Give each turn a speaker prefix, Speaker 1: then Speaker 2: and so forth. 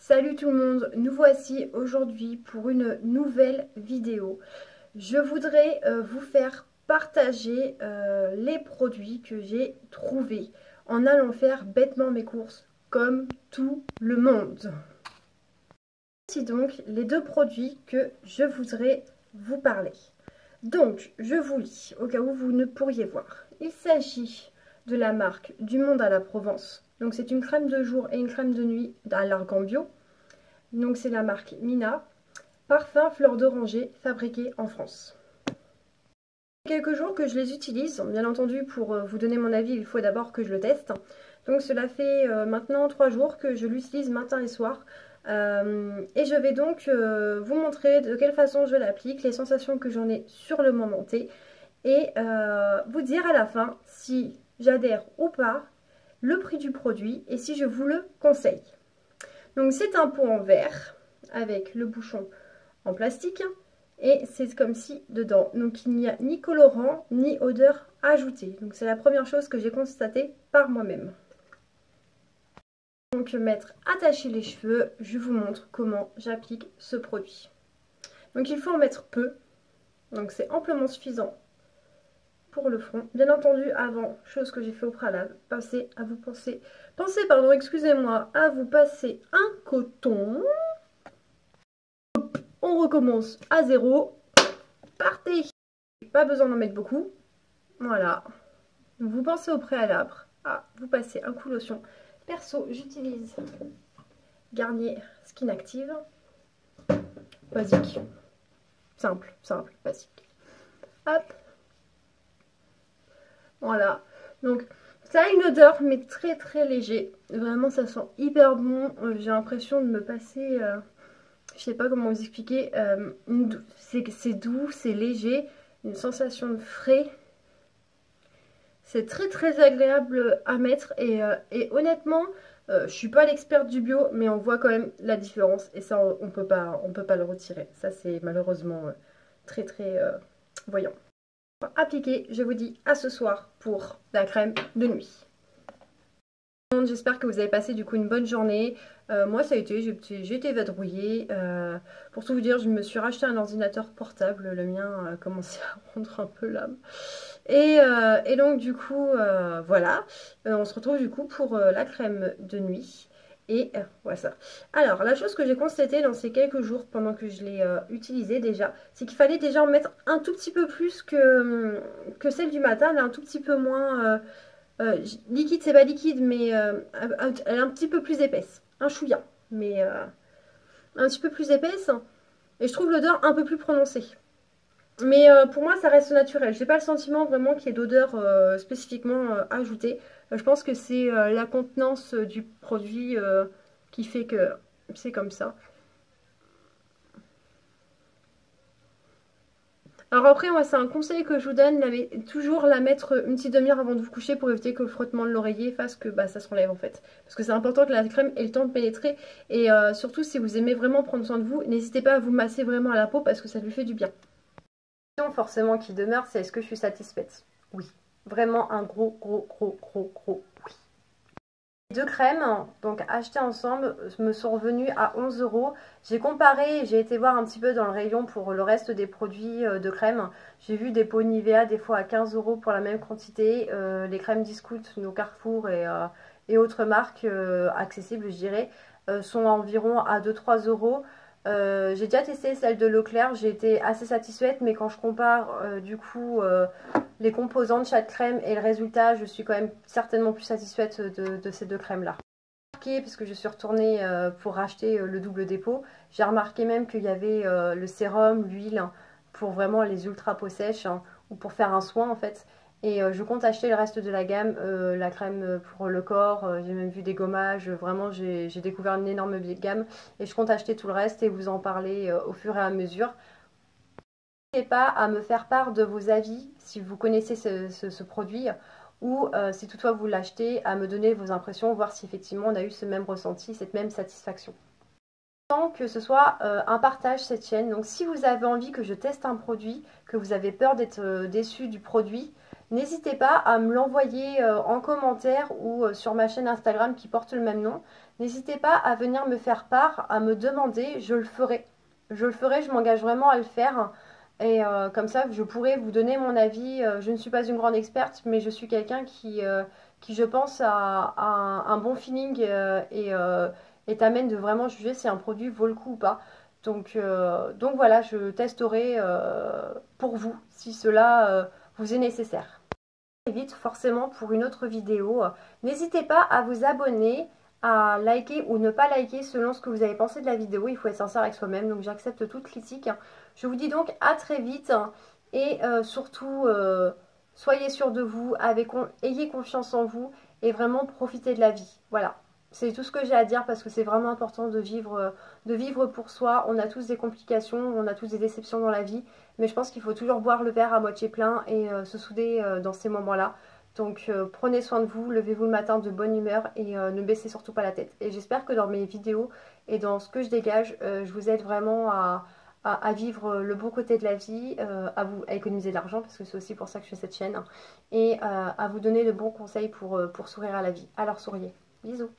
Speaker 1: Salut tout le monde, nous voici aujourd'hui pour une nouvelle vidéo. Je voudrais vous faire partager les produits que j'ai trouvés en allant faire bêtement mes courses comme tout le monde. Voici donc les deux produits que je voudrais vous parler. Donc je vous lis au cas où vous ne pourriez voir. Il s'agit de la marque Du Monde à la Provence. Donc c'est une crème de jour et une crème de nuit à l'argan bio. Donc c'est la marque Mina. Parfum fleur d'oranger fabriqué en France. Quelques jours que je les utilise, bien entendu pour vous donner mon avis il faut d'abord que je le teste. Donc cela fait maintenant 3 jours que je l'utilise matin et soir. Et je vais donc vous montrer de quelle façon je l'applique, les sensations que j'en ai sur le moment T. Et vous dire à la fin si j'adhère ou pas, le prix du produit et si je vous le conseille. Donc c'est un pot en verre avec le bouchon en plastique et c'est comme si dedans. Donc il n'y a ni colorant ni odeur ajoutée. Donc c'est la première chose que j'ai constatée par moi-même. Donc mettre attacher les cheveux, je vous montre comment j'applique ce produit. Donc il faut en mettre peu. Donc c'est amplement suffisant pour le front. Bien entendu, avant, chose que j'ai fait au préalable, pensez à vous excusez-moi, à vous passer un coton. On recommence à zéro. Partez. Pas besoin d'en mettre beaucoup. Voilà. Donc vous pensez au préalable. Vous passez un coup lotion. Perso, j'utilise Garnier Skin Active. Basique. Simple, basique. Hop. Voilà. Donc ça a une odeur mais très très léger. Vraiment ça sent hyper bon. J'ai l'impression de me passer... je sais pas comment vous expliquer. C'est doux, c'est léger. Une sensation de frais. C'est très très agréable à mettre. Et honnêtement, je suis pas l'experte du bio. Mais on voit quand même la différence. Et ça, on peut pas le retirer. Ça, c'est malheureusement très très voyant. Appliquer, je vous dis à ce soir pour la crème de nuit. J'espère que vous avez passé du coup une bonne journée. Moi ça a été, j'ai été vadrouillée. Pour tout vous dire, je me suis racheté un ordinateur portable. Le mien a commencé à rendre un peu l'âme. Et donc du coup, voilà. On se retrouve du coup pour la crème de nuit. Et voilà ça. Alors la chose que j'ai constatée dans ces quelques jours pendant que je l'ai utilisée déjà, c'est qu'il fallait déjà en mettre un tout petit peu plus que celle du matin. Elle est un tout petit peu moins... liquide, c'est pas liquide, mais elle est un petit peu plus épaisse. Un chouïa, mais un petit peu plus épaisse. Et je trouve l'odeur un peu plus prononcée. Mais pour moi, ça reste naturel. J'ai pas le sentiment vraiment qu'il y ait d'odeur spécifiquement ajoutée. Je pense que c'est la contenance du produit qui fait que c'est comme ça. Alors après, moi, c'est un conseil que je vous donne, toujours la mettre une petite demi-heure avant de vous coucher pour éviter que le frottement de l'oreiller fasse que ça se relève en fait. Parce que c'est important que la crème ait le temps de pénétrer et surtout si vous aimez vraiment prendre soin de vous, n'hésitez pas à vous masser vraiment à la peau parce que ça lui fait du bien. La question forcément qui demeure, c'est est-ce que je suis satisfaite? Oui. Vraiment un gros oui. Les deux crèmes, donc achetées ensemble, me sont revenues à 11 €. J'ai comparé, j'ai été voir un petit peu dans le rayon pour le reste des produits de crème. J'ai vu des pots Nivea des fois à 15 € pour la même quantité. Les crèmes Discount, nos Carrefour et autres marques accessibles, je dirais, sont environ à 2-3 €. J'ai déjà testé celle de Leclerc, j'ai été assez satisfaite, mais quand je compare du coup les composants de chaque crème et le résultat, je suis quand même certainement plus satisfaite de ces deux crèmes là. Parce que je suis retournée pour racheter le double dépôt, j'ai remarqué même qu'il y avait le sérum, l'huile pour vraiment les ultra peau sèche ou pour faire un soin en fait. Et je compte acheter le reste de la gamme, la crème pour le corps, j'ai même vu des gommages, vraiment j'ai découvert une énorme gamme et je compte acheter tout le reste et vous en parler au fur et à mesure. N'hésitez pas à me faire part de vos avis si vous connaissez ce produit ou si toutefois vous l'achetez, à me donner vos impressions, voir si effectivement on a eu ce même ressenti, cette même satisfaction. Que ce soit un partage cette chaîne, donc si vous avez envie que je teste un produit, que vous avez peur d'être déçu du produit, n'hésitez pas à me l'envoyer en commentaire ou sur ma chaîne Instagram qui porte le même nom. N'hésitez pas à venir me faire part, à me demander, je le ferai. Je le ferai, je m'engage vraiment à le faire. Et comme ça, je pourrai vous donner mon avis. Je ne suis pas une grande experte, mais je suis quelqu'un qui, je pense, a un bon feeling et t'amène de vraiment juger si un produit vaut le coup ou pas. Donc voilà, je testerai pour vous si cela vous est nécessaire. Et vite, forcément, pour une autre vidéo. N'hésitez pas à vous abonner, à liker ou ne pas liker selon ce que vous avez pensé de la vidéo. Il faut être sincère avec soi-même, donc j'accepte toute critique. Je vous dis donc à très vite et surtout, soyez sûrs de vous, ayez confiance en vous et vraiment profitez de la vie. Voilà. C'est tout ce que j'ai à dire parce que c'est vraiment important de vivre pour soi. On a tous des complications, on a tous des déceptions dans la vie. Mais je pense qu'il faut toujours boire le verre à moitié plein et se souder dans ces moments-là. Donc prenez soin de vous, levez-vous le matin de bonne humeur et ne baissez surtout pas la tête. Et j'espère que dans mes vidéos et dans ce que je dégage, je vous aide vraiment à vivre le bon côté de la vie, à économiser de l'argent parce que c'est aussi pour ça que je fais cette chaîne. Et à vous donner de bons conseils pour sourire à la vie. Alors souriez. Bisous.